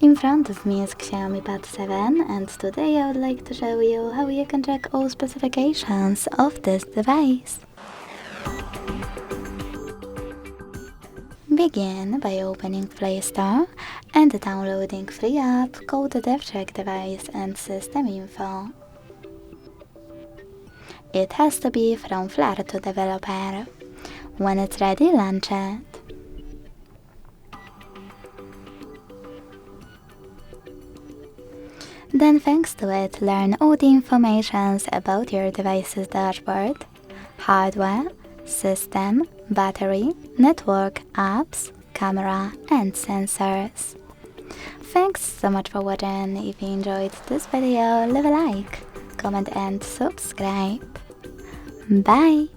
In front of me is Xiaomi Pad 7, and today I would like to show you how you can check all specifications of this device. Begin by opening Play Store and downloading free app called DevCheck Device and System Info. It has to be from Flutter developer. When it's ready, launch it. Then thanks to it, learn all the information about your device's dashboard, hardware, system, battery, network, apps, camera and sensors. Thanks so much for watching. If you enjoyed this video, leave a like, comment and subscribe. Bye!